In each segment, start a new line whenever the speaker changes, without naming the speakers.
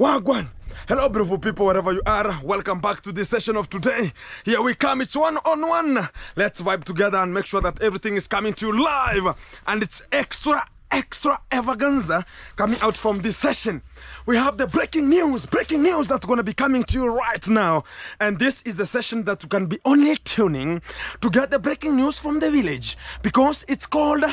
Wagwan. Hello, beautiful people, wherever you are. Welcome back to this session of today. Here we come. It's one-on-one. Let's vibe together and make sure that everything is coming to you live. And it's extra extravaganza coming out from this session. We have the breaking news that's going to be coming to you right now. And this is the session that you can be only tuning to get the breaking news from the village, because it's called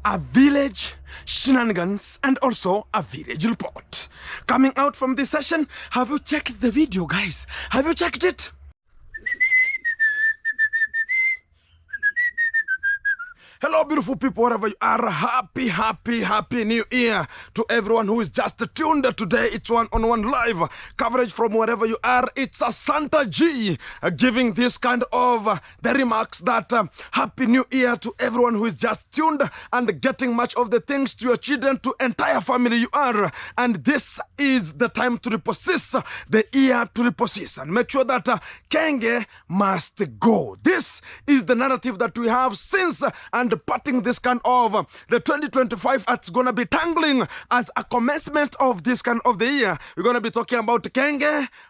a village shenanigans and also a village report coming out from this session. Have you checked the video, guys? Have you checked it? Hello, beautiful people, wherever you are. Happy New Year to everyone who is just tuned today. It's one-on-one live coverage from wherever you are. It's a Santa G giving this kind of the remarks that Happy New Year to everyone who is just tuned and getting much of the things to your children, to entire family you are. And this is the time to repossess, the year to repossess, and make sure that Keng must go. This is the narrative that we have since and parting this kind of the 2025. It's gonna be tangling as a commencement of this kind of the year. We're gonna be talking about Keng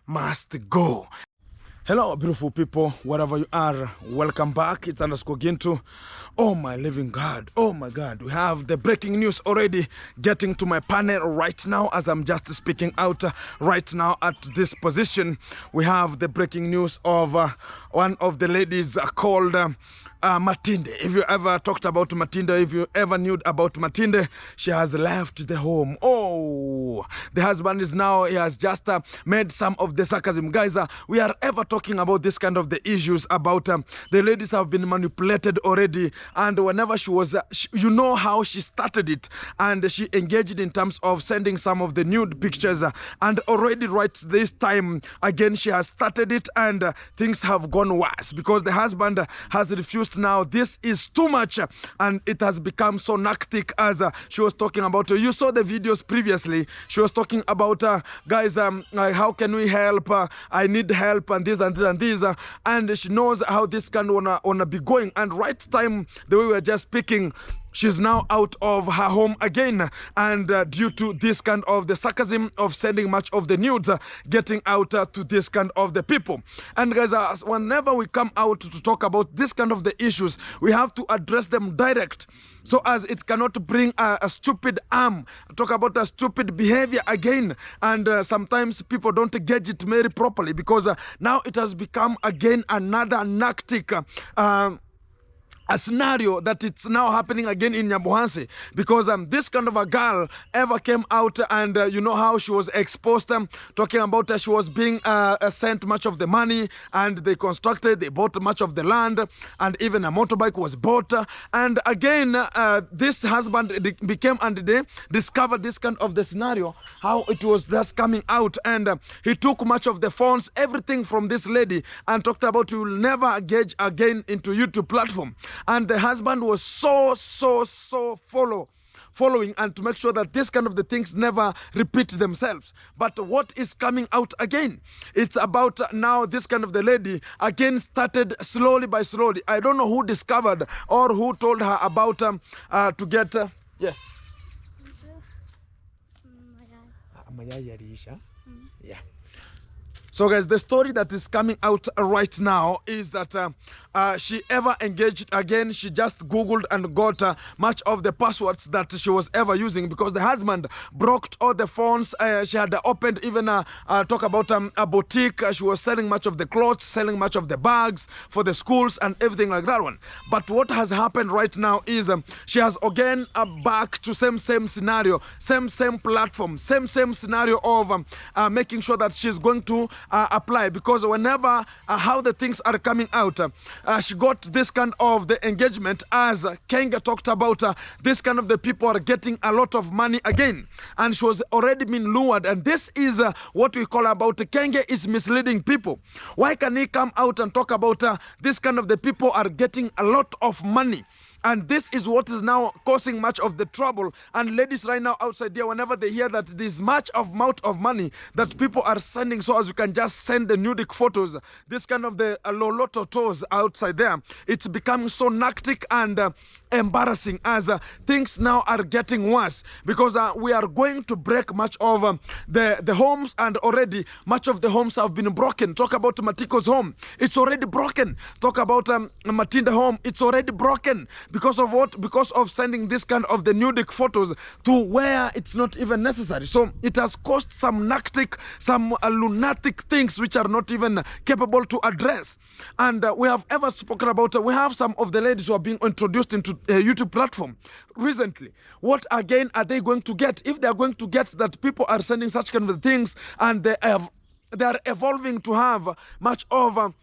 must go. Hello, beautiful people, wherever you are. Welcome back. It's _Gintu. Oh my living God. Oh my God. We have the breaking news already getting to my panel right now as I'm just speaking out right now at this position. We have the breaking news of one of the ladies called Matinda. If you ever talked about Matinda, if you ever knew about Matinda, she has left the home. Oh, the husband is now, he has just made some of the sarcasm. Guys, we are ever talking about this kind of the issues about the ladies have been manipulated already. And whenever she was, you know how she started it. And she engaged in terms of sending some of the nude pictures. And already right this time, again, she has started it and things have gone worse because the husband has refused. Now this is too much and it has become so narcotic. As she was talking about, you saw the videos previously, she was talking about guys, how can we help, I need help and this and this and this, and she knows how this can wanna be going. And right time, the way we were just speaking, she's now out of her home again, and due to this kind of the sarcasm of sending much of the nudes getting out to this kind of the people. And guys, whenever we come out to talk about this kind of the issues, we have to address them direct, so as it cannot bring a stupid arm, talk about a stupid behavior again. And sometimes people don't gauge it very properly, because now it has become again another narcotic a scenario that it's now happening again in Nyabuhansi, because this kind of a girl ever came out and you know how she was exposed, talking about she was being sent much of the money, and they bought much of the land, and even a motorbike was bought. And again, this husband became and they discovered this kind of the scenario, how it was just coming out, and he took much of the phones, everything from this lady, and talked about you will never engage again into YouTube platform. And the husband was so following and to make sure that this kind of the things never repeat themselves. But what is coming out again? It's about now this kind of the lady again started slowly by slowly. I don't know who discovered or who told her about to get yes. Yeah. So guys, the story that is coming out right now is that she ever engaged again. She just Googled and got much of the passwords that she was ever using, because the husband broke all the phones. She had opened even talk about a boutique. She was selling much of the clothes, selling much of the bags for the schools and everything like that one. But what has happened right now is she has again back to same scenario, same platform, same scenario of making sure that she's going to apply, because whenever how the things are coming out, she got this kind of the engagement, as Keng talked about, this kind of the people are getting a lot of money again, and she was already been lured. And this is what we call about Keng is misleading people. Why can he come out and talk about this kind of the people are getting a lot of money? And this is what is now causing much of the trouble. And ladies right now outside there, whenever they hear that there's much of amount of money that people are sending, so as you can just send the nudic photos, this kind of the loloto toes outside there, it's becoming so narcotic, and embarrassing as things now are getting worse, because we are going to break much of the homes, and already much of the homes have been broken. Talk about Matiko's home, it's already broken. Talk about Matinda home, it's already broken. Because of what? Because of sending this kind of the nudic photos to where it's not even necessary. So it has caused some lunatic things which are not even capable to address. And we have ever spoken about, we have some of the ladies who are being introduced into a YouTube platform recently. What again are they going to get? If they are going to get that people are sending such kind of things, and they are evolving to have much of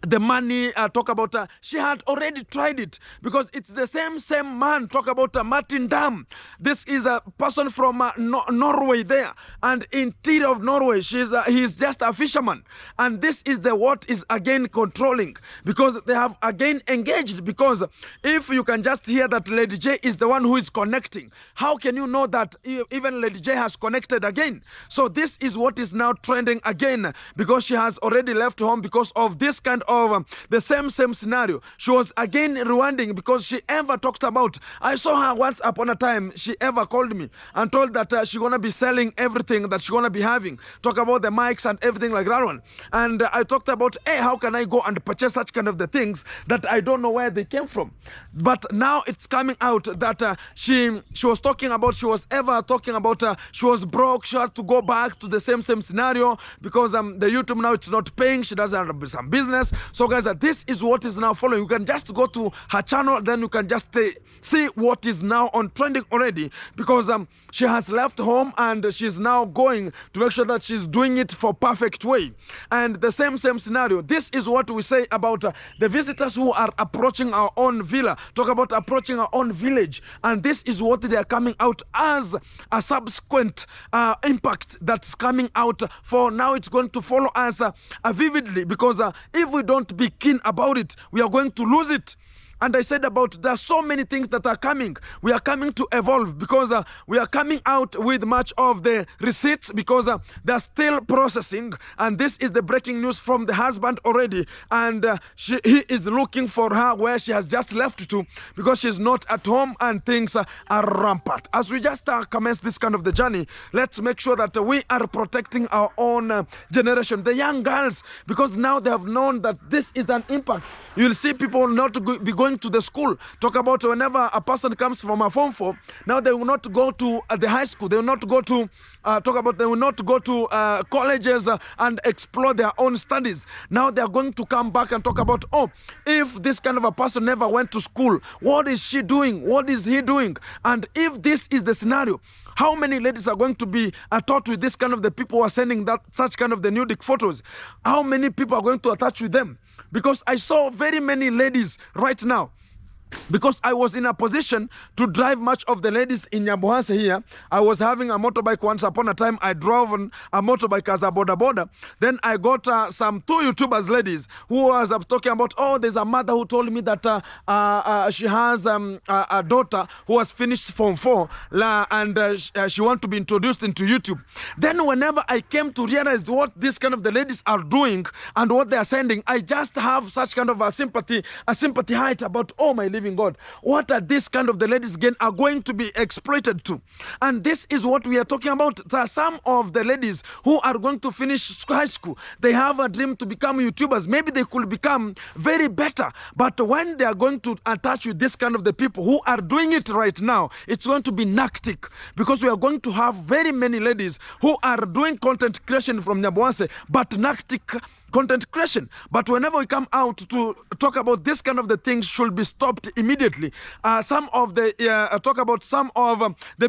the money. Talk about she had already tried it, because it's the same man. Talk about Matinda. This is a person from Norway there, and interior of Norway, he's just a fisherman, and this is what is again controlling, because they have again engaged. Because if you can just hear that Lady J is the one who is connecting, how can you know that even Lady J has connected again? So this is what is now trending again, because she has already left home because of this kind of the same scenario. She was again rewinding, because she ever talked about, I saw her once upon a time, she ever called me and told that she's gonna be selling everything that she's gonna be having. Talk about the mics and everything like that one. And I talked about, hey, how can I go and purchase such kind of the things that I don't know where they came from? But now it's coming out that she was talking about, she was she was broke, she has to go back to the same scenario, because the YouTube now it's not paying, she doesn't have some business. So guys, this is what is now following. You can just go to her channel, then you can just see what is now on trending already, because she has left home and she's now going to make sure that she's doing it for perfect way. And the same scenario, this is what we say about the visitors who are approaching our own villa. Talk about approaching our own village, and this is what they are coming out as a subsequent impact that's coming out. For now, it's going to follow us vividly, because if we don't be keen about it, we are going to lose it. And I said about, there are so many things that are coming. We are coming to evolve, because we are coming out with much of the receipts, because they're still processing. And this is the breaking news from the husband already. And he is looking for her where she has just left to, because she's not at home, and things are rampant. As we just commence this kind of the journey, let's make sure that we are protecting our own generation, the young girls, because now they have known that this is an impact. You'll see people not be going to the school. Talk about whenever a person comes from a form 4, now they will not go to the high school, they will not go to they will not go to colleges and explore their own studies. Now they are going to come back and talk about, oh, if this kind of a person never went to school, what is she doing, what is he doing? And if this is the scenario, how many ladies are going to be taught with this kind of the people who are sending such kind of the nudic photos? How many people are going to attach with them? Because I saw very many ladies right now, because I was in a position to drive much of the ladies in Nyambuhanse here. I was having a motorbike once upon a time. I drove on a motorbike as a boda. Then I got some 2 YouTubers ladies who was talking about, oh, there's a mother who told me that she has a daughter who has finished Form 4 and she wants to be introduced into YouTube. Then whenever I came to realize what this kind of the ladies are doing and what they are sending, I just have such kind of a sympathy height about, oh my living God, what are these kind of the ladies again are going to be exploited to? And this is what we are talking about. There are some of the ladies who are going to finish high school. They have a dream to become YouTubers. Maybe they could become very better. But when they are going to attach with this kind of the people who are doing it right now, it's going to be nactic, because we are going to have very many ladies who are doing content creation from Nyambuhanse, but nactic content creation. But whenever we come out to talk about this kind of the things should be stopped immediately. Some of the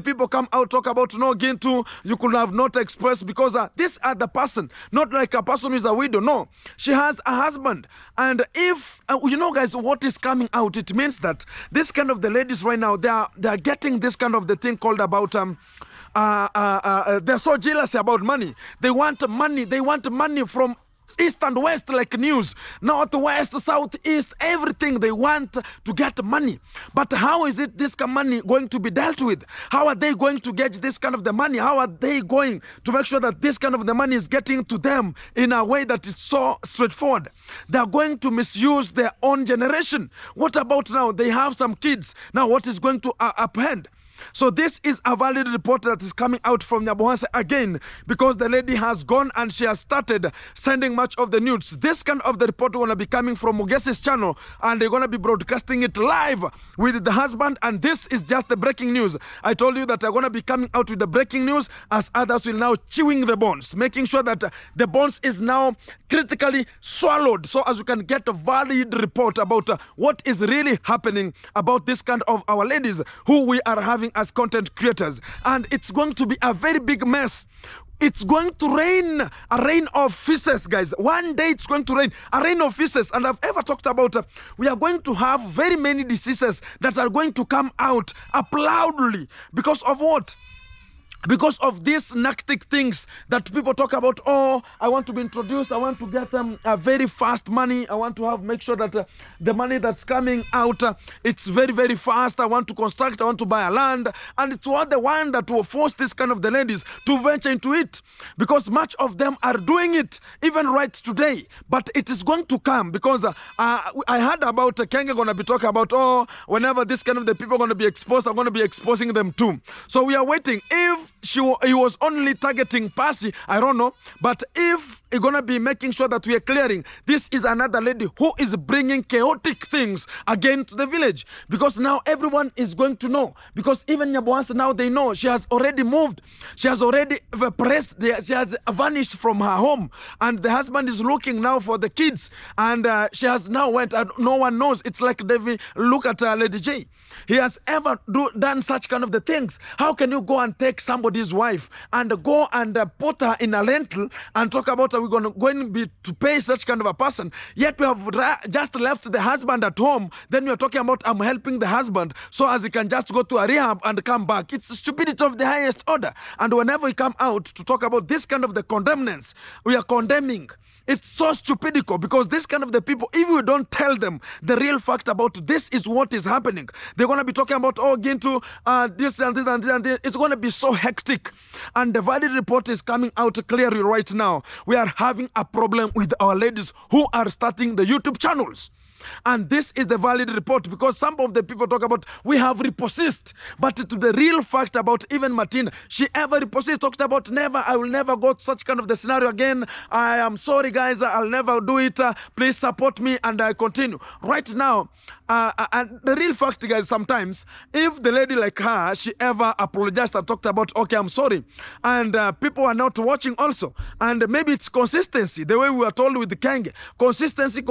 people come out talk about, no, Gintu, you could have not expressed, because this other person, not like a person who is a widow, no, she has a husband. And if you know, guys, what is coming out, it means that this kind of the ladies right now, they are getting this kind of the thing called about they're so jealous about money. They want money from east and west like news, north, west, south, east, everything. They want to get money. But how is it this money going to be dealt with? How are they going to get this kind of the money? How are they going to make sure that this kind of the money is getting to them in a way that is so straightforward? They are going to misuse their own generation. What about now? They have some kids. Now what is going to upend? So this is a valid report that is coming out from Nyabohanse again, because the lady has gone and she has started sending much of the news. This kind of the report going to be coming from Mugesi's channel, and they're going to be broadcasting it live with the husband, and this is just the breaking news. I told you that they're going to be coming out with the breaking news, as others will now chewing the bones, making sure that the bones is now critically swallowed, so as you can get a valid report about what is really happening about this kind of our ladies who we are having as content creators. And it's going to be a very big mess. It's going to rain, a rain of feces, guys. One day it's going to rain, a rain of feces. And I've ever talked about, we are going to have very many diseases that are going to come out loudly. Because of what? Because of these narcotic things that people talk about. Oh, I want to be introduced. I want to get a very fast money. I want to make sure that the money that's coming out, it's very, very fast. I want to construct. I want to buy a land. And it's what the one that will force this kind of the ladies to venture into it. Because much of them are doing it, even right today. But it is going to come, because I heard about Keng going to be talking about, oh, whenever this kind of the people are going to be exposed, I'm going to be exposing them too. So we are waiting. If he was only targeting Percy, I don't know. But if he's going to be making sure that we are clearing, this is another lady who is bringing chaotic things again to the village. Because now everyone is going to know. Because even Nyabohanse now, they know she has already moved. She has already pressed. She has vanished from her home. And the husband is looking now for the kids. And she has now went. No one knows. It's like David, look at Lady J. He has ever done such kind of the things. How can you go and take somebody's wife and go and put her in a lentil and talk about we're going to be to pay such kind of a person? Yet we have just left the husband at home. Then we are talking about I'm helping the husband so as he can just go to a rehab and come back. It's stupidity of the highest order. And whenever we come out to talk about this kind of the condemnance, we are condemning. It's so stupidical, because this kind of the people, if we don't tell them the real fact about this is what is happening, they're going to be talking about, oh, Gintu, this and this and this and this. It's going to be so hectic. And the valid report is coming out clearly right now. We are having a problem with our ladies who are starting the YouTube channels. And this is the valid report, because some of the people talk about we have repossessed, but to the real fact about even Matinda, she ever repossessed, talked about never, I will never go to such kind of the scenario again. I am sorry, guys, I'll never do it. Please support me, and I continue. Right now, and the real fact, guys, sometimes if the lady like her, she ever apologized and talked about, okay, I'm sorry, and people are not watching also, and maybe it's consistency, the way we were told with the Keng, consistency,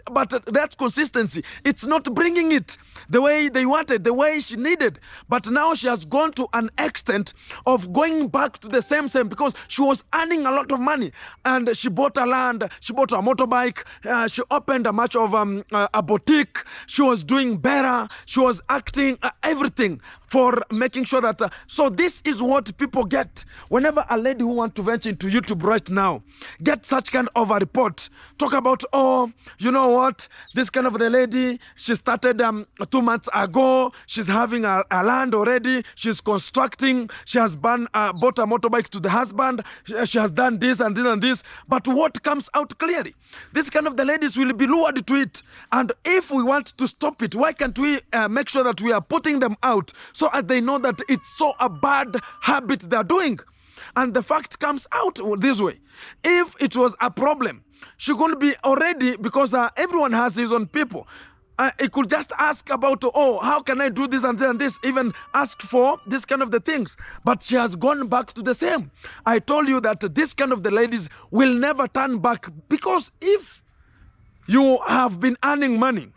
but that consistency, it's not bringing it the way they wanted, the way she needed. But now she has gone to an extent of going back to the same, because she was earning a lot of money, and she bought a land, she bought a motorbike, she opened a much of a boutique, she was doing better, she was acting, everything for making sure that, so this is what people get whenever a lady who wants to venture into YouTube right now get such kind of a report, talk about, oh, you know what, this kind of the lady, she started 2 months ago, she's having a land already, she's constructing, she has bought a motorbike to the husband, she has done this and this and this. But what comes out clearly, this kind of the ladies will be lured to it. And if we want to stop it, why can't we make sure that we are putting them out so as they know that it's so a bad habit they're doing? And the fact comes out this way. If it was a problem, she couldn't be already, because everyone has his own people. He could just ask about, oh, how can I do this and this and this, even ask for this kind of the things. But she has gone back to the same. I told you that this kind of the ladies will never turn back, because if you have been earning money,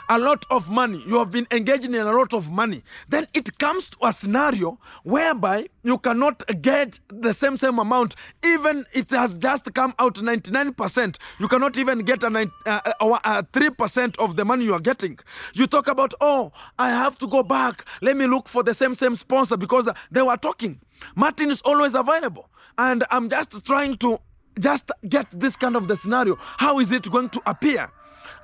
a lot of money, you have been engaging in a lot of money, then it comes to a scenario whereby you cannot get the same amount. Even it has just come out 99%, you cannot even get a 3% of the money you are getting. You talk about, oh, I have to go back, let me look for the same sponsor, because they were talking. Martin is always available, and I'm just trying to just get this kind of the scenario. How is it going to appear?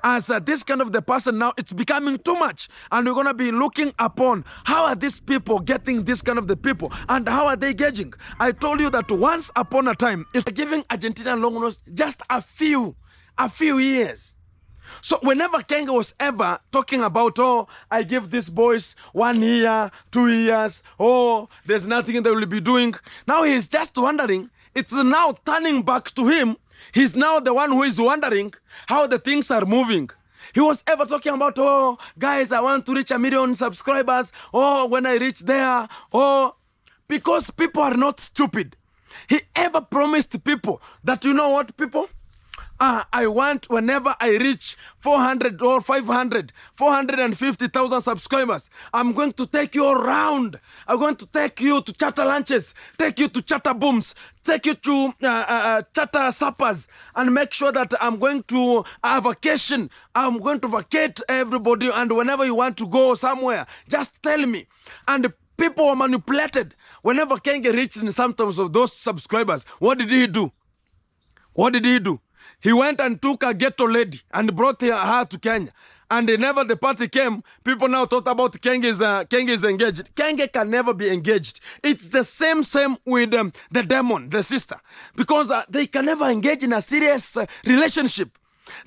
As this kind of the person now, it's becoming too much, and we're going to be looking upon how are these people getting this kind of the people, and how are they gauging. I told you that once upon a time, it's giving Argentina long nose just a few years. So whenever Keng was ever talking about, oh, I give these boys 1 year, 2 years, oh, there's nothing they will be doing. Now he's just wondering, it's now turning back to him. He's now the one who is wondering how the things are moving. He was ever talking about, oh, guys, I want to reach 1 million subscribers. Oh, when I reach there, oh, because people are not stupid. He ever promised people that, you know what, people? I want whenever I reach 400 or 500, 450,000 subscribers, I'm going to take you around. I'm going to take you to charter lunches, take you to charter booms, take you to charter suppers, and make sure that I'm going to a vacation. I'm going to vacate everybody, and whenever you want to go somewhere, just tell me. And people were manipulated. Whenever Keng reached in sometimes of those subscribers, what did he do? What did he do? He went and took a ghetto lady and brought her to Kenya. And whenever the party came, people now thought about Keng is engaged. Keng can never be engaged. It's the same with the demon, the sister. Because they can never engage in a serious relationship.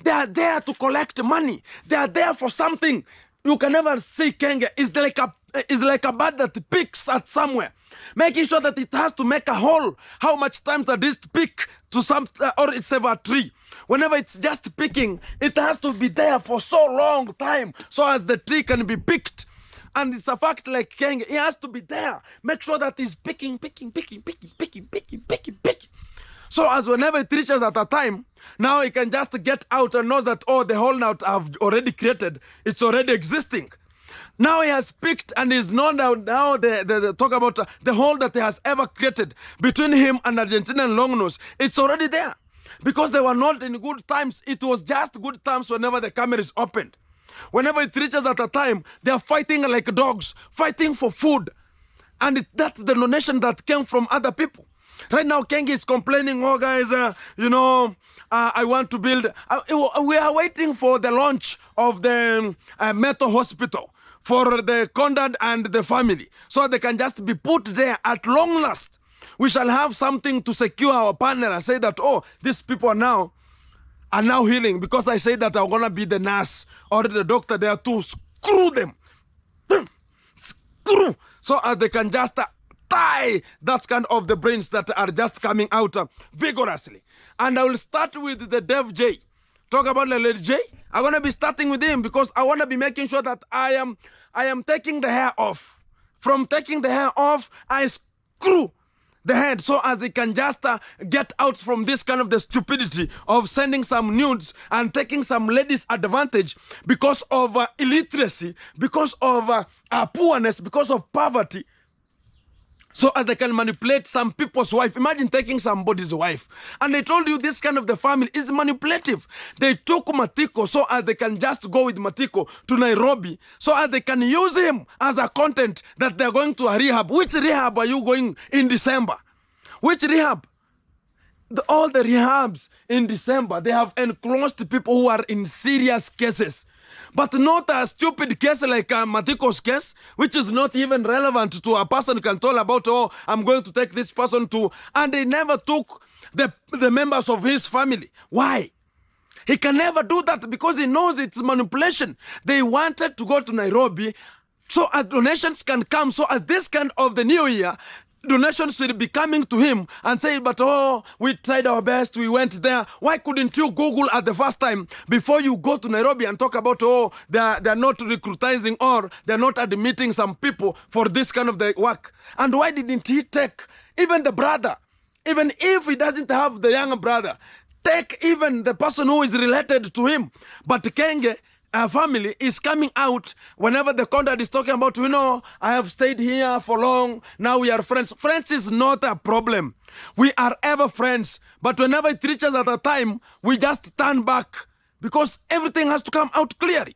They are there to collect money. They are there for something. You can never see Keng is like a bird that picks at somewhere, making sure that it has to make a hole. How much time does this pick to some, or it's ever a tree? Whenever it's just picking, it has to be there for so long time, so as the tree can be picked. And it's a fact like Keng, he has to be there. Make sure that he's picking. So as whenever it reaches at a time, now he can just get out and know that, oh, the hole now I've already created, it's already existing. Now he has picked and is known now the talk about the hole that he has ever created between him and Argentinian long nose. It's already there. Because they were not in good times. It was just good times whenever the camera is opened. Whenever it reaches at a time, they are fighting like dogs, fighting for food. And that's the donation that came from other people. Right now, Keng is complaining, oh, guys, I want to build. We are waiting for the launch of the Metro Hospital for the Condad and the family, so they can just be put there at long last. We shall have something to secure our partner and say that, oh, these people are now healing, because I say that I'm going to be the nurse or the doctor there to screw them. Screw. So they can just tie that kind of the brains that are just coming out vigorously. And I will start with the Dev J. Talk about the Lady J. I'm going to be starting with him because I want to be making sure that I am taking the hair off. From taking the hair off, I screw the head so as it can just get out from this kind of the stupidity of sending some nudes and taking some ladies advantage because of illiteracy, because of poorness, because of poverty, so as they can manipulate some people's wife. Imagine taking somebody's wife. And they told you this kind of the family is manipulative. They took Matiko so as they can just go with Matiko to Nairobi, so as they can use him as a content that they're going to a rehab. Which rehab are you going in December? Which rehab? All the rehabs in December, they have enclosed people who are in serious cases. But not a stupid case like Matiko's case, which is not even relevant to a person can tell about, oh, I'm going to take this person to... And they never took the members of his family. Why? He can never do that because he knows it's manipulation. They wanted to go to Nairobi so as donations can come, so as this kind of the new year, donations will be coming to him and say, but oh, we tried our best, we went there. Why couldn't you Google at the first time before you go to Nairobi and talk about, oh, they're not recruiting or they're not admitting some people for this kind of the work? And why didn't he take even the brother, even if he doesn't have the younger brother, take even the person who is related to him? But Keng family is coming out whenever the contact is talking about, you know, I have stayed here for long, now we are friends. Friends is not a problem. We are ever friends. But whenever it reaches at a time, we just turn back because everything has to come out clearly.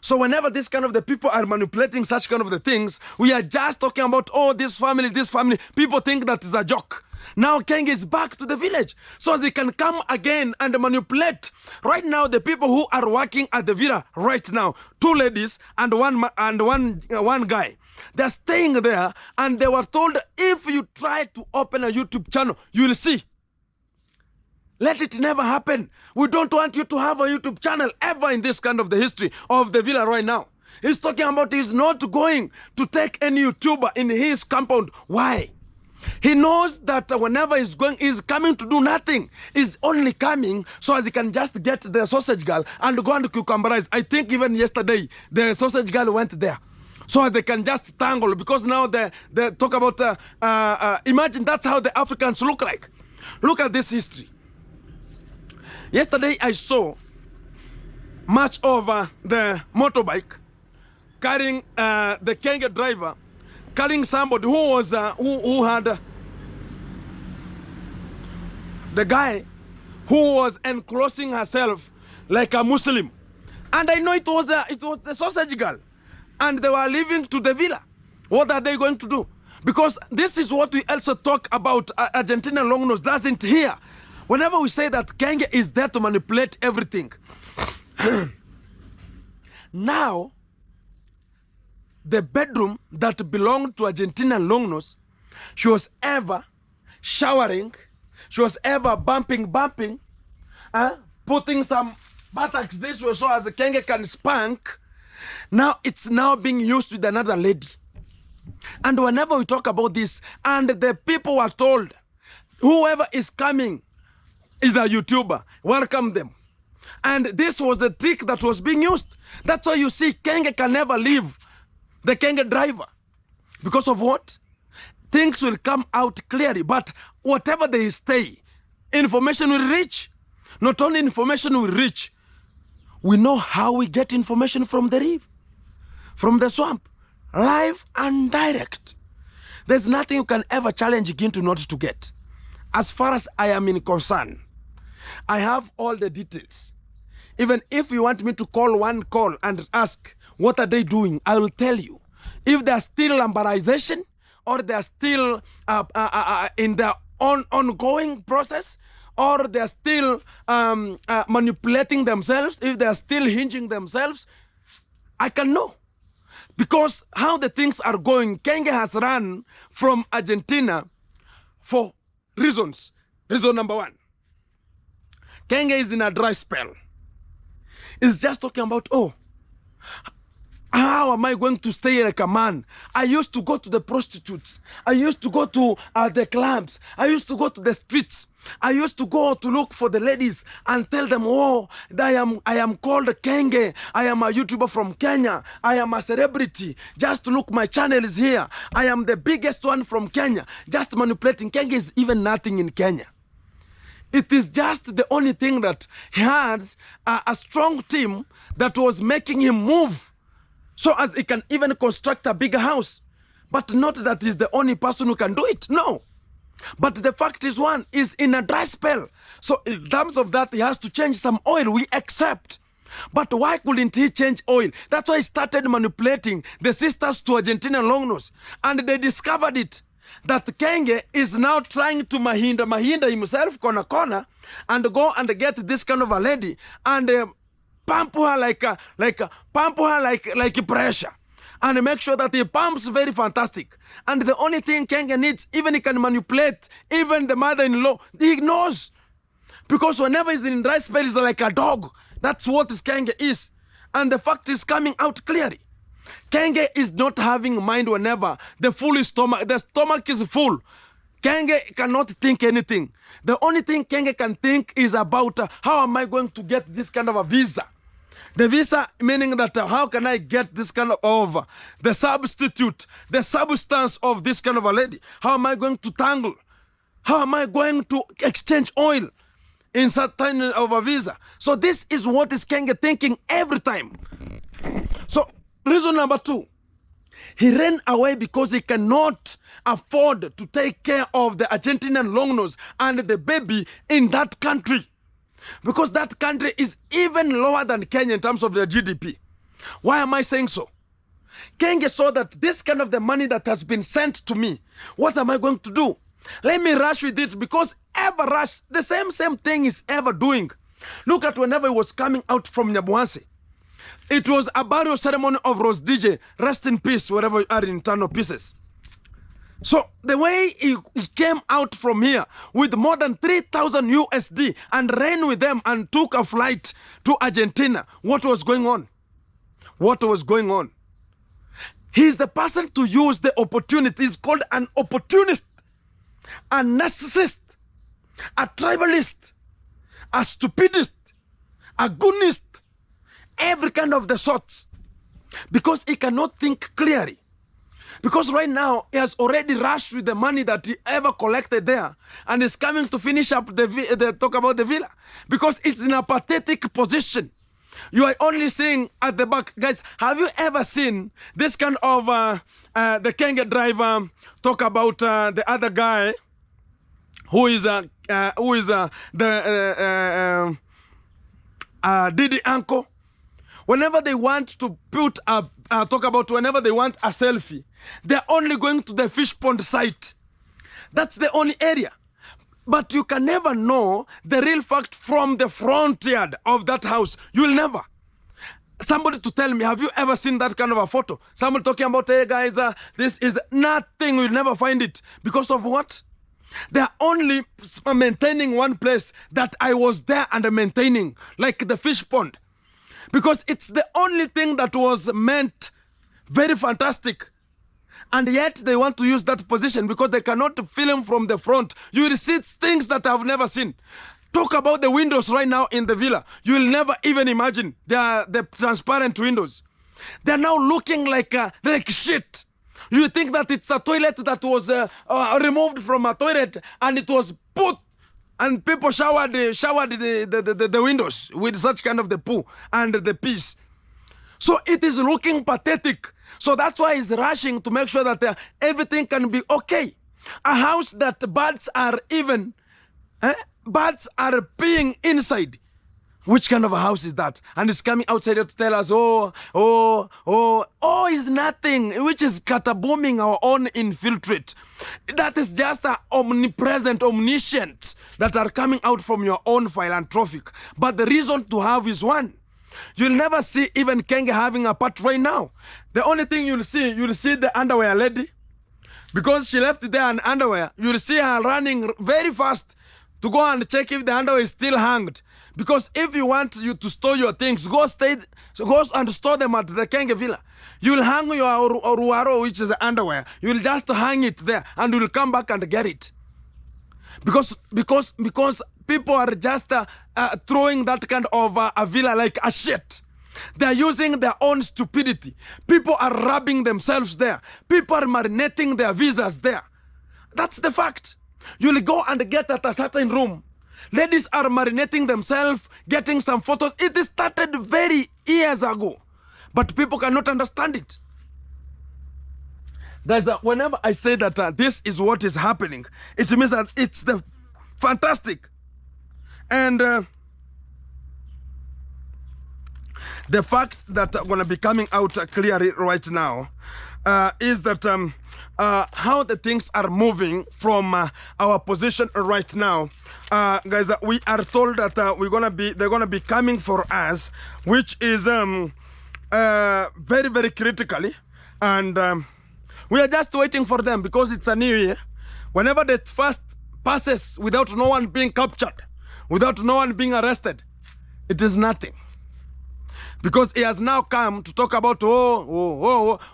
So whenever this kind of the people are manipulating such kind of the things, we are just talking about, oh, this family, people think that is a joke. Now Keng is back to the village so they can come again and manipulate. Right now, the people who are working at the villa right now, 2 ladies and one guy, they're staying there, and they were told, if you try to open a YouTube channel, you will see. Let it never happen. We don't want you to have a YouTube channel ever in this kind of the history of the villa right now. He's talking about he's not going to take any YouTuber in his compound. Why? He knows that whenever he's coming to do nothing. He's only coming so as he can just get the sausage girl and go and cucumberize. I think even yesterday, the sausage girl went there so they can just tangle, because now they talk about, imagine that's how the Africans look like. Look at this history. Yesterday I saw much of the motorbike carrying the Keng driver, carrying somebody who was who had the guy who was enclosing herself like a Muslim, and I know it was the sausage girl, and they were leaving to the villa. What are they going to do? Because this is what we also talk about. Argentina long nose doesn't hear. Whenever we say that Keng is there to manipulate everything. Now, the bedroom that belonged to Argentina long nose, she was ever showering, she was ever bumping, putting some buttocks this way so as the Keng can spank. Now it's now being used with another lady. And whenever we talk about this, and the people were told, whoever is coming is a YouTuber, welcome them. And this was the trick that was being used. That's why you see Keng can never leave the Keng driver. Because of what? Things will come out clearly, but whatever they stay, information will reach. Not only information will reach, we know how we get information from the reef, from the swamp, live and direct. There's nothing you can ever challenge Gintu not to get. As far as I am in concern, I have all the details. Even if you want me to call one call and ask, what are they doing? I will tell you. If they are still lambarization, or they are still in their ongoing process, or they are still manipulating themselves, if they are still hinging themselves, I can know. Because how the things are going, Keng has run from Argentina for reasons. Reason number 1. Keng is in a dry spell. It's just talking about, oh, how am I going to stay like a man? I used to go to the prostitutes. I used to go to the clubs. I used to go to the streets. I used to go to look for the ladies and tell them, oh, I am called Keng. I am a YouTuber from Kenya. I am a celebrity. Just look, my channel is here. I am the biggest one from Kenya. Just manipulating. Keng is even nothing in Kenya. It is just the only thing that he has a strong team that was making him move so as he can even construct a bigger house. But not that he's the only person who can do it. No. But the fact is, one is in a dry spell. So in terms of that, he has to change some oil. We accept. But why couldn't he change oil? That's why he started manipulating the sisters to Argentina long nose. And they discovered it. That Keng is now trying to Mahinda himself corner and go and get this kind of a lady and pump her like pressure and make sure that he pumps very fantastic. And the only thing Keng needs, even he can manipulate even the mother-in-law, he knows. Because whenever he's in dry spell, he's like a dog. That's what his Keng is. And the fact is coming out clearly. Keng is not having mind whenever the stomach is full. Keng cannot think anything. The only thing Keng can think is about how am I going to get this kind of a visa. The visa meaning that how can I get this kind of the substitute, the substance of this kind of a lady. How am I going to tangle? How am I going to exchange oil in certain of a visa? So this is what is Keng thinking every time. So reason number 2, he ran away because he cannot afford to take care of the Argentinian long nose and the baby in that country. Because that country is even lower than Kenya in terms of their GDP. Why am I saying so? Keng saw that this kind of the money that has been sent to me, what am I going to do? Let me rush with it, because ever rush, the same thing is ever doing. Look at whenever he was coming out from Nyabuhansi. It was a burial ceremony of Rose DJ. Rest in peace, wherever you are in eternal pieces. So the way he came out from here with more than 3,000 USD and ran with them and took a flight to Argentina, what was going on? What was going on? He's the person to use the opportunity. He's called an opportunist, a narcissist, a tribalist, a stupidist, a goonist, every kind of the sorts, because he cannot think clearly. Because right now, he has already rushed with the money that he ever collected there, and is coming to finish up the talk about the villa, because it's in a pathetic position. You are only seeing at the back. Guys, have you ever seen this kind of the Keng driver talk about the other guy who is the Didi uncle? Whenever they want to put a talk about whenever they want a selfie, they're only going to the fish pond site. That's the only area. But you can never know the real fact from the front yard of that house. You will never. Somebody to tell me, have you ever seen that kind of a photo? Someone talking about, hey guys, this is nothing. You'll never find it. Because of what? They are only maintaining one place that I was there and maintaining, like the fish pond. Because it's the only thing that was meant very fantastic. And yet they want to use that position because they cannot film from the front. You will see things that I've never seen. Talk about the windows right now in the villa. You will never even imagine. They are the transparent windows. They're now looking like shit. You think that it's a toilet that was removed from a toilet and it was put, and people showered the windows with such kind of the poo and the piss. So it is looking pathetic. So that's why he's rushing to make sure that everything can be okay. A house that birds are even, birds are peeing inside. Which kind of a house is that? And it's coming outside to tell us, it's nothing, which is catabooming our own infiltrate. That is just a omnipresent, omniscient that are coming out from your own philanthropic. But the reason to have is one. You'll never see even Keng having a part right now. The only thing you'll see the underwear lady. Because she left there in underwear, you'll see her running very fast to go and check if the underwear is still hanged. Because if you want you to store your things, go and store them at the Keng villa. You'll hang your ruaro, which is the underwear. You'll just hang it there and you'll come back and get it. Because people are just throwing that kind of a villa like a shit. They're using their own stupidity. People are rubbing themselves there. People are marinating their visas there. That's the fact. You'll go and get at a certain room. Ladies are marinating themselves, getting some photos. It started very years ago. But people cannot understand it. Guys, whenever I say that this is what is happening, it means that it's the fantastic. And the fact that I'm going to be coming out clearly right now is that how the things are moving from our position right now. Guys, we are told that they're gonna be coming for us, which is very, very critically, and we are just waiting for them because it's a new year. Whenever the first passes without no one being captured, without no one being arrested, it is nothing. Because he has now come to talk about,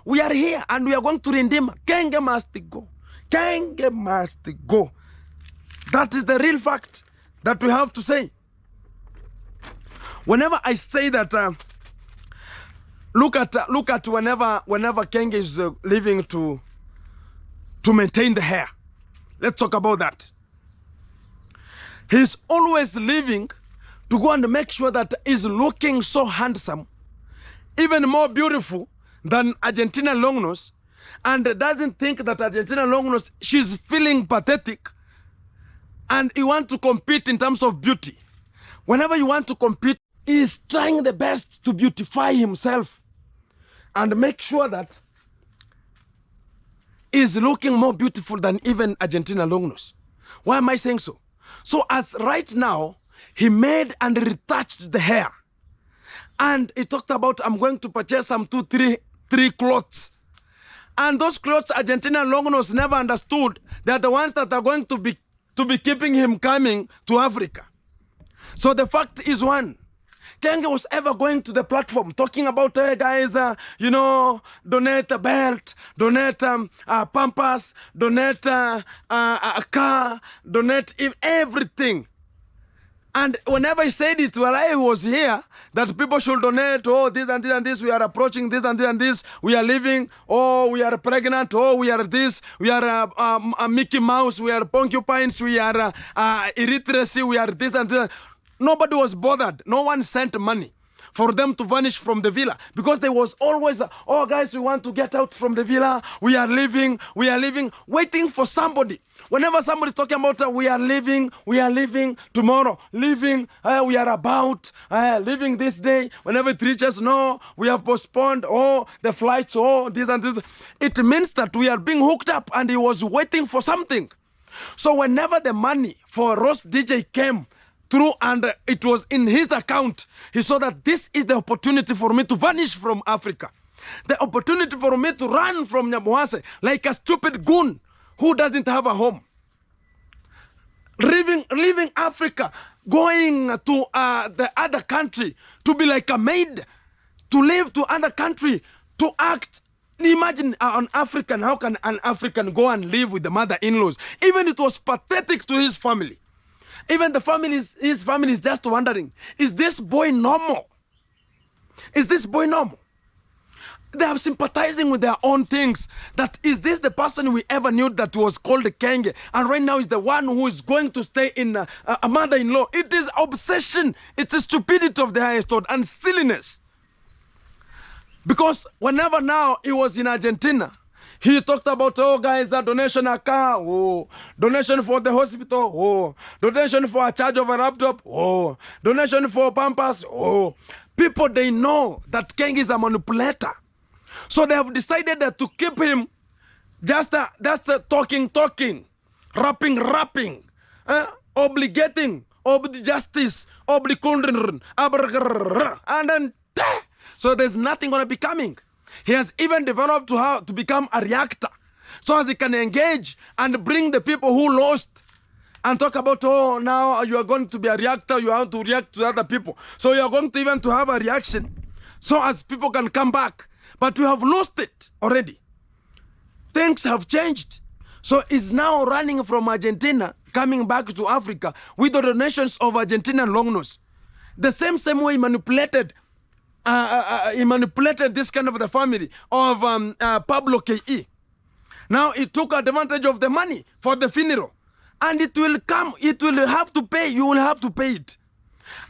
we are here and we are going to redeem. Keng must go. Keng must go. That is the real fact that we have to say. Whenever I say that, look at whenever Keng is leaving to maintain the hair. Let's talk about that. He's always leaving to go and make sure that he's looking so handsome, even more beautiful than Argentina Longnose, and doesn't think that Argentina Longnose, she's feeling pathetic, and he wants to compete in terms of beauty. Whenever you want to compete, he's trying the best to beautify himself and make sure that is looking more beautiful than even Argentina long nose. Why am I saying so? So as right now, he made and retouched the hair. And he talked about, I'm going to purchase some three clothes. And those clothes Argentina long nose never understood. They are the ones that are going to be keeping him coming to Africa. So the fact is one, Keng was ever going to the platform talking about, hey guys, donate a belt, donate pampers, donate a car, donate everything. And whenever he said it, while I was here, that people should donate, oh, this and this and this, we are approaching this and this and this, we are living, oh, we are pregnant, oh, we are this, we are a Mickey Mouse, we are porcupines, we are illiteracy, we are this and this. Nobody was bothered. No one sent money for them to vanish from the villa, because there was always, oh guys, we want to get out from the villa, we are leaving, waiting for somebody. Whenever somebody's talking about we are leaving tomorrow, we are about leaving this day, whenever it reaches, no, we have postponed, oh, the flights, oh, this and this, it means that we are being hooked up, and he was waiting for something. So whenever the money for roast DJ came through and it was in his account, he saw that this is the opportunity for me to vanish from Africa. The opportunity for me to run from Nyamuhase like a stupid goon who doesn't have a home. Leaving Africa, going to the other country to be like a maid, to live to other country, to act. Imagine an African, how can an African go and live with the mother-in-laws? Even it was pathetic to his family. Even his family is just wondering, is this boy normal? Is this boy normal? They are sympathizing with their own things. That is this the person we ever knew that was called Keng, and right now is the one who is going to stay in a mother-in-law. It is obsession. It's a stupidity of the highest order and silliness. Because whenever now he was in Argentina, he talked about, oh guys, that donation a car, oh, donation for the hospital, oh, donation for a charge of a laptop, oh, donation for Pampers, oh. People, they know that Keng is a manipulator. So they have decided that to keep him just talking, rapping, obligating, justice, and then, so there's nothing going to be coming. He has even developed to become a reactor, so as he can engage and bring the people who lost and talk about, oh, now you are going to be a reactor, you have to react to other people. So you are going to even to have a reaction so as people can come back. But we have lost it already. Things have changed. So he's now running from Argentina, coming back to Africa with the donations of Argentinian long nose. The same way he manipulated this kind of the family of Pablo K.E. Now he took advantage of the money for the funeral. And it will have to pay, you will have to pay it.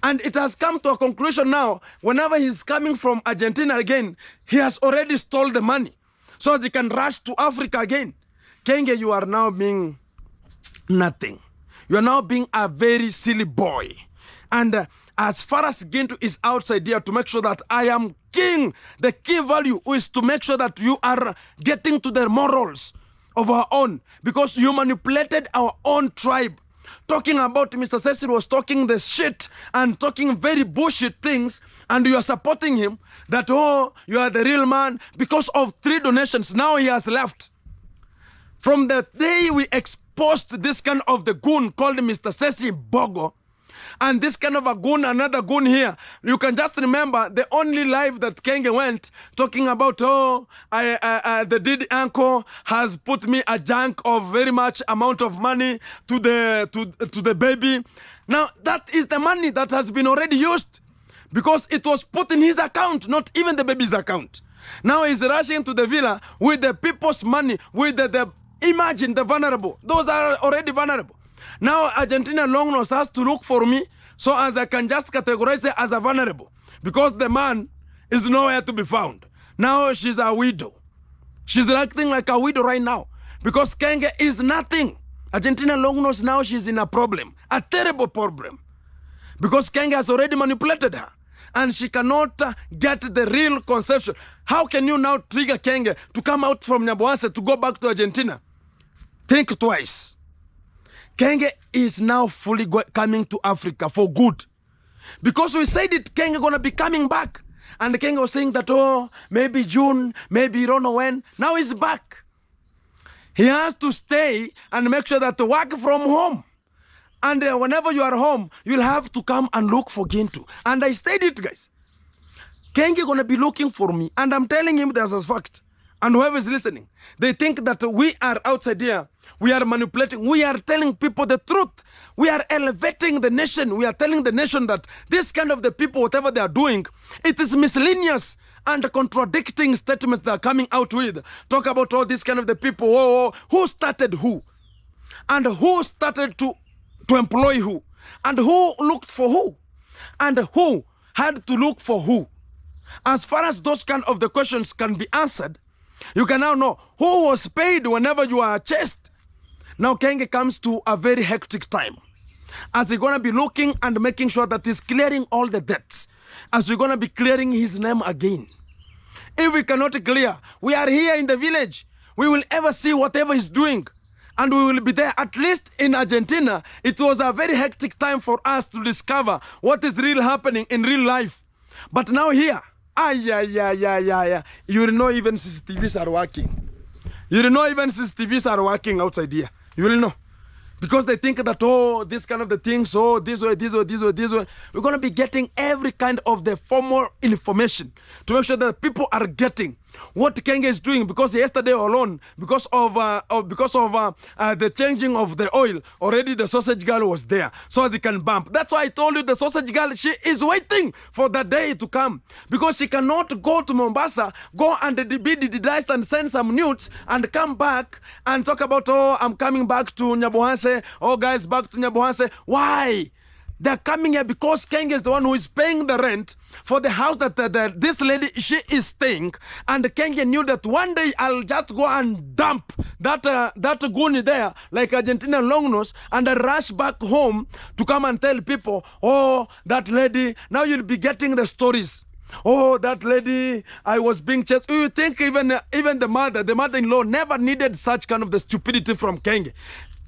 And it has come to a conclusion now, whenever he's coming from Argentina again, he has already stole the money. So as he can rush to Africa again. Keng, you are now being nothing. You are now being a very silly boy. And as far as Gintu is outside here to make sure that I am king, the key value is to make sure that you are getting to the morals of our own, because you manipulated our own tribe. Talking about Mr. Cecil was talking the shit and talking very bullshit things, and you are supporting him that, oh, you are the real man because of 3 donations. Now he has left. From the day we exposed this kind of the goon called Mr. Cecil Bogo, and this kind of a goon, another goon here, you can just remember the only live that Keng went talking about, oh, the Diddy uncle has put me a junk of very much amount of money to the baby. Now that is the money that has been already used, because it was put in his account, not even the baby's account. Now he's rushing to the villa with the people's money, with imagine the vulnerable. Those are already vulnerable. Now Argentina long nose has to look for me so as I can just categorize it as a vulnerable, because the man is nowhere to be found. Now she's a widow. She's acting like a widow right now because Keng is nothing. Argentina long nose, now she's in a problem, a terrible problem, because Keng has already manipulated her. and she cannot get the real conception. How can you now trigger Keng to come out from Nyabohanse to go back to Argentina? Think twice. Keng is now fully coming to Africa for good. Because we said it, Keng is going to be coming back. And Keng was saying that, oh, maybe June, maybe you don't know when. Now he's back. He has to stay and make sure that work from home. And whenever you are home, you'll have to come and look for Gintu. And I said it, guys. Keng is going to be looking for me. And I'm telling him there's a fact. And whoever is listening, they think that we are outside here. We are manipulating. We are telling people the truth. We are elevating the nation. We are telling the nation that this kind of the people, whatever they are doing, it is miscellaneous and contradicting statements they are coming out with. Talk about all this kind of the people. Oh, who started who? And who started to employ who? And who looked for who? And who had to look for who? As far as those kind of the questions can be answered, you can now know who was paid whenever you are chased. Now Keng comes to a very hectic time, as he's going to be looking and making sure that he's clearing all the debts, as we're going to be clearing his name again. If we cannot clear, we are here in the village. We will ever see whatever he's doing, and we will be there. At least in Argentina, it was a very hectic time for us to discover what is really happening in real life. But now here, you will know even CCTVs are working. You will know even CCTVs are working outside here. You will know. Because they think that, oh, this kind of the things, oh, this way, this way, this way, this way. We're going to be getting every kind of the formal information to make sure that people are getting what Keng is doing. Because yesterday alone, because of the changing of the oil, already the sausage girl was there, so as he can bump. That's why I told you the sausage girl, she is waiting for the day to come, because she cannot go to Mombasa, go and be digitized and send some nudes and come back and talk about, oh, I'm coming back to Nyabohanse. Oh, guys, back to Nyabohanse. Why? They're coming here because Keng is the one who is paying the rent for the house that this lady, she is staying. And Keng knew that one day I'll just go and dump that goonie there, like Argentina long nose, and I rush back home to come and tell people, oh, that lady, now you'll be getting the stories. Oh, that lady, I was being chased. You think even the mother-in-law never needed such kind of the stupidity from Keng.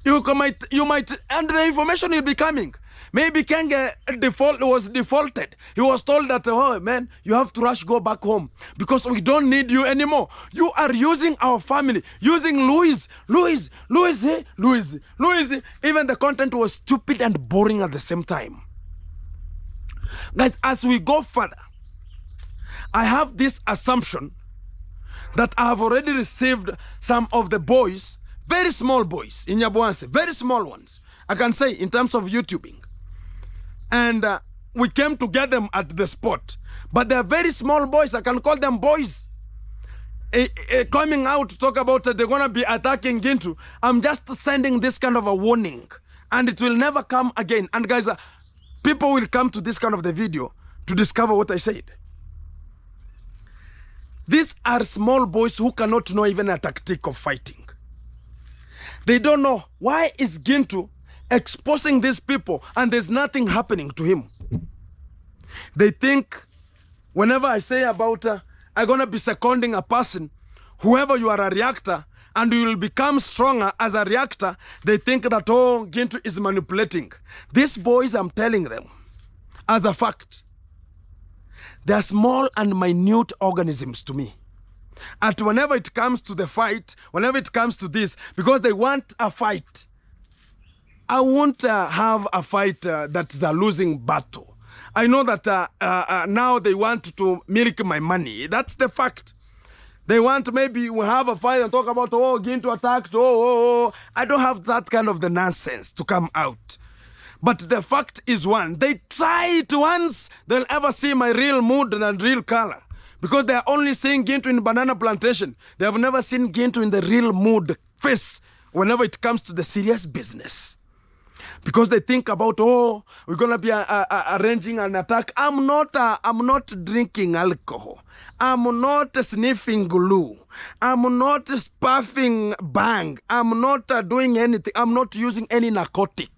You might, and the information will be coming. Maybe Keng was defaulted. He was told that, oh man, you have to rush, go back home, because we don't need you anymore. You are using our family, using Louis. Even the content was stupid and boring at the same time. Guys, as we go further, I have this assumption that I have already received some of the boys, very small boys in Nyabohanse, very small ones, I can say, in terms of YouTubing. And we came to get them at the spot. But they're very small boys, I can call them boys. Coming out to talk about they're going to be attacking Gintu. I'm just sending this kind of a warning. And it will never come again. And guys, people will come to this kind of the video to discover what I said. These are small boys who cannot know even a tactic of fighting. They don't know why is Gintu exposing these people and there's nothing happening to him. They think whenever I say about I'm going to be seconding a person, whoever you are a reactor, and you will become stronger as a reactor, they think that, oh, Gintu is manipulating. These boys, I'm telling them, as a fact, they are small and minute organisms to me. And whenever it comes to the fight, whenever it comes to this, because they want a fight, I won't have a fight that's a losing battle. I know that now they want to milk my money. That's the fact. They want, maybe we have a fight and talk about, oh, Gintu attacked, oh. I don't have that kind of the nonsense to come out. But the fact is one, they try it once, they'll ever see my real mood and real color. Because they are only seeing Gintu in banana plantation. They have never seen Gintu in the real mood face whenever it comes to the serious business. Because they think about, oh, we're going to be arranging an attack. I'm not drinking alcohol. I'm not sniffing glue. I'm not spuffing bang. I'm not doing anything. I'm not using any narcotic.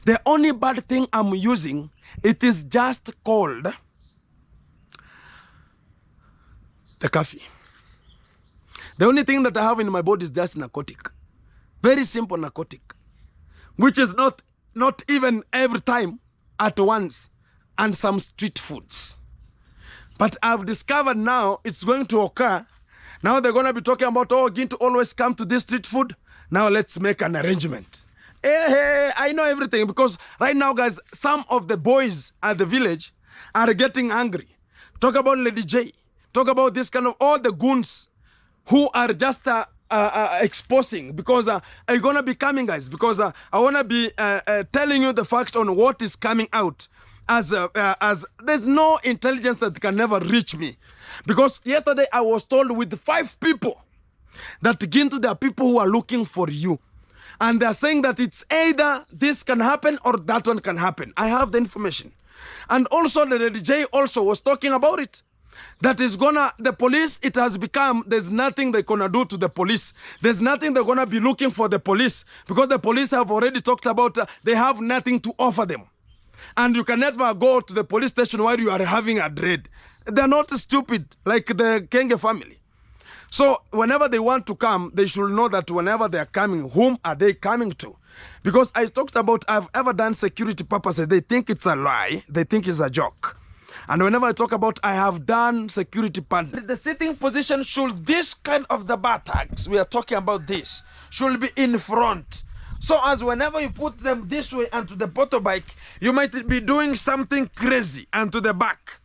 The only bad thing I'm using, it is just called the coffee. The only thing that I have in my body is just narcotic. Very simple narcotic. Which is not even every time at once, and some street foods. But I've discovered now it's going to occur. Now they're going to be talking about, oh, Gintu always come to this street food. Now let's make an arrangement. Hey, I know everything, because right now, guys, some of the boys at the village are getting angry. Talk about Lady J. Talk about this kind of, all the goons who are just exposing, because I'm going to be coming, guys, because I want to be telling you the facts on what is coming out. As there's no intelligence that can never reach me. Because yesterday I was told with 5 people that Gintu, there are people who are looking for you. And they're saying that it's either this can happen or that one can happen. I have the information. And also the Lady J also was talking about it. That is the police, it has become, there's nothing they're gonna do to the police. There's nothing they're gonna be looking for the police. Because the police have already talked about, they have nothing to offer them. And you can never go to the police station while you are having a dread. They're not stupid like the Keng family. So whenever they want to come, they should know that whenever they are coming, whom are they coming to? Because I talked about, I've ever done security purposes. They think it's a lie. They think it's a joke. And whenever I talk about I have done security part, the sitting position should, this kind of the buttocks, we are talking about this, should be in front. So as whenever you put them this way and to the motorbike, you might be doing something crazy and to the back.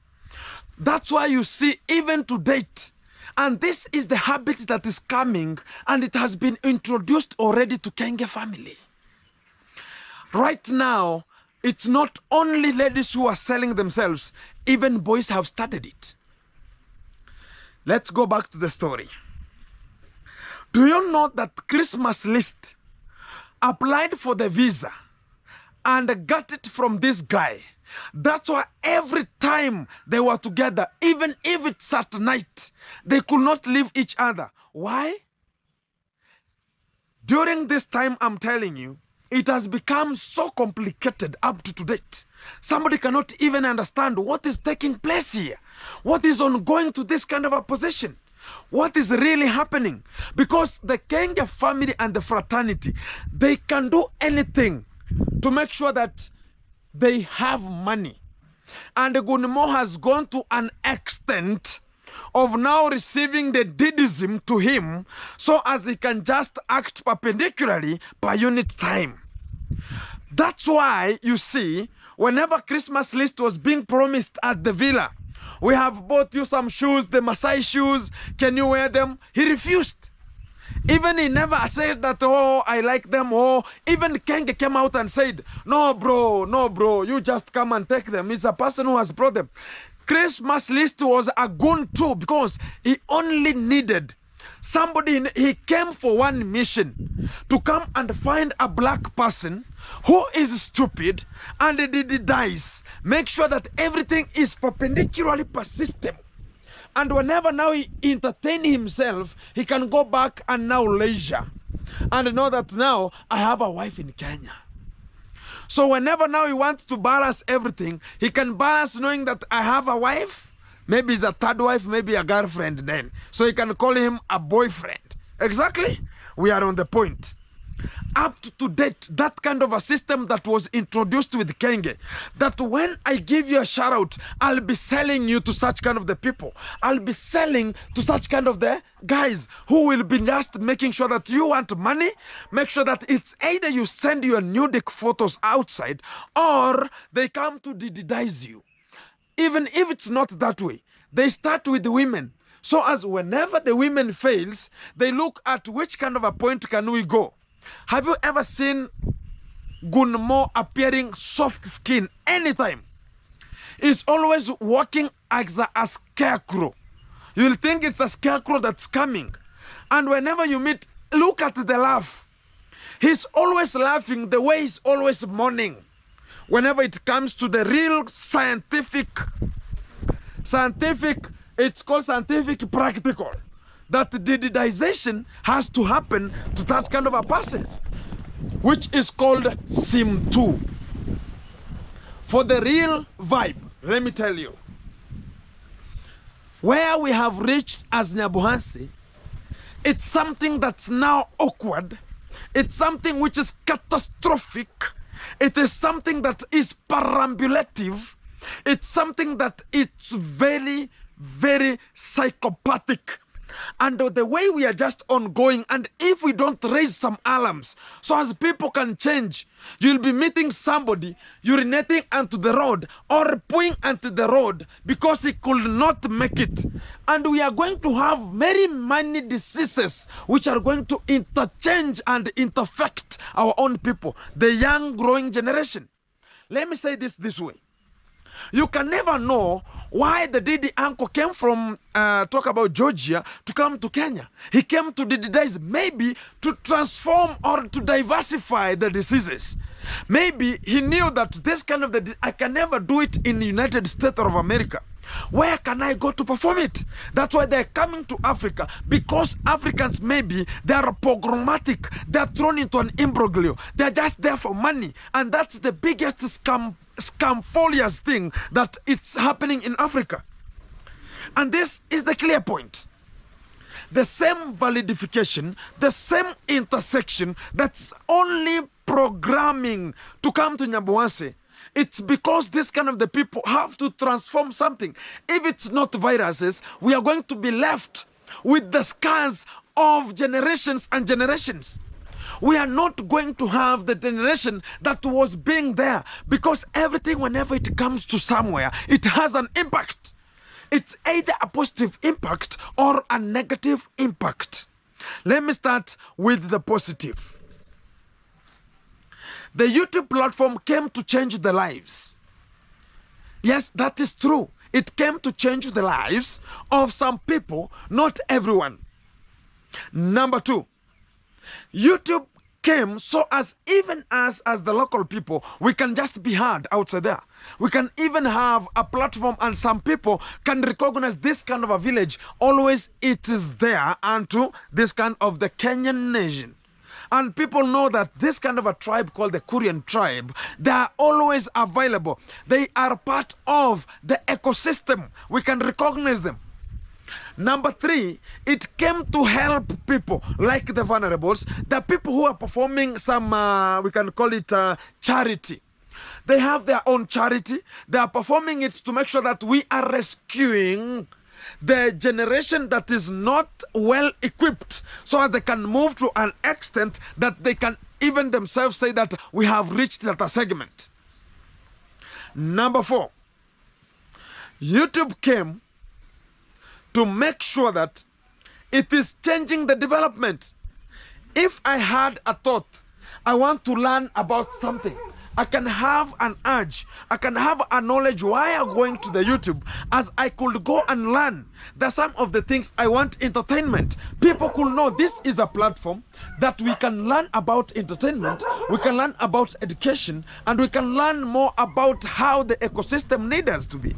That's why you see even to date. And this is the habit that is coming, and it has been introduced already to Keng family. Right now, it's not only ladies who are selling themselves, even boys have started it. Let's go back to the story. Do you know that Christmas list applied for the visa and got it from this guy? That's why every time they were together, even if it's at night, they could not leave each other. Why? During this time, I'm telling you, it has become so complicated up to date. Somebody cannot even understand what is taking place here. What is ongoing to this kind of a position. What is really happening? Because the Keng family and the fraternity, they can do anything to make sure that they have money. And Gunmo has gone to an extent of now receiving the deedism to him so as he can just act perpendicularly per unit time. That's why you see, whenever Christmas list was being promised at the villa, we have bought you some shoes, the Maasai shoes, can you wear them? He refused. Even he never said that, oh, I like them. Oh, even Keng came out and said, no, bro, you just come and take them. It's a person who has brought them. Christmas list was a goon too, because he only needed somebody. He came for one mission, to come and find a black person who is stupid and he dies. Make sure that everything is perpendicularly per system. And whenever now he entertain himself, he can go back and now leisure. And know that now I have a wife in Kenya. So whenever now he wants to balance everything, he can balance knowing that I have a wife. Maybe it's a third wife, maybe a girlfriend then. So he can call him a boyfriend. Exactly. We are on the point. Up to date, that kind of a system that was introduced with Keng, that when I give you a shout out, I'll be selling you to such kind of the people. I'll be selling to such kind of the guys who will be just making sure that you want money. Make sure that it's either you send your nudic photos outside or they come to dedidize you. Even if it's not that way, they start with the women. So as whenever the women fails, they look at which kind of a point can we go. Have you ever seen Gunmo appearing soft skin anytime? He's always walking as a scarecrow. You'll think it's a scarecrow that's coming. And whenever you meet, look at the laugh. He's always laughing the way he's always mourning. Whenever it comes to the real scientific, it's called scientific practical. That the dedization has to happen to that kind of a person, which is called Sim 2. For the real vibe, let me tell you. where we have reached as Nyabuhansi, it's something that's now awkward. It's something which is catastrophic. It is something that is perambulative. It's something that it's very, very psychopathic. And the way we are just ongoing, and if we don't raise some alarms so as people can change, you'll be meeting somebody urinating onto the road or pooing onto the road because he could not make it. And we are going to have very many diseases which are going to interchange and interfect our own people, the young growing generation. Let me say this way. You can never know why the Didi uncle came from, talk about Georgia, to come to Kenya. He came to Didi days maybe to transform or to diversify the diseases. Maybe he knew that this kind of, I can never do it in the United States of America. Where can I go to perform it? That's why they're coming to Africa, because Africans maybe they are programmatic. They're thrown into an imbroglio. They're just there for money. And that's the biggest scamfolious thing that it's happening in Africa. And this is the clear point. The same validification, the same intersection that's only programming to come to Nyabuhansi. It's because this kind of the people have to transform something. If it's not viruses, we are going to be left with the scars of generations and generations. We are not going to have the generation that was being there, because everything, whenever it comes to somewhere, it has an impact. It's either a positive impact or a negative impact. Let me start with the positive. The YouTube platform came to change the lives. Yes, that is true. It came to change the lives of some people, not everyone. Number two, YouTube came so as even as the local people, we can just be heard outside there. We can even have a platform, and some people can recognize this kind of a village. Always it is there unto this kind of the Kenyan nation. And people know that this kind of a tribe called the Korean tribe, they are always available. They are part of the ecosystem. We can recognize them. Number three, it came to help people like the vulnerables, the people who are performing some, we can call it charity. They have their own charity. They are performing it to make sure that we are rescuing the generation that is not well equipped, so that they can move to an extent that they can even themselves say that we have reached that segment. Number four, YouTube came to make sure that it is changing the development. If I had a thought, I want to learn about something, I can have an urge, I can have a knowledge why I'm going to the YouTube, as I could go and learn. There's some of the things I want entertainment. People could know this is a platform that we can learn about entertainment, we can learn about education, and we can learn more about how the ecosystem needs us to be.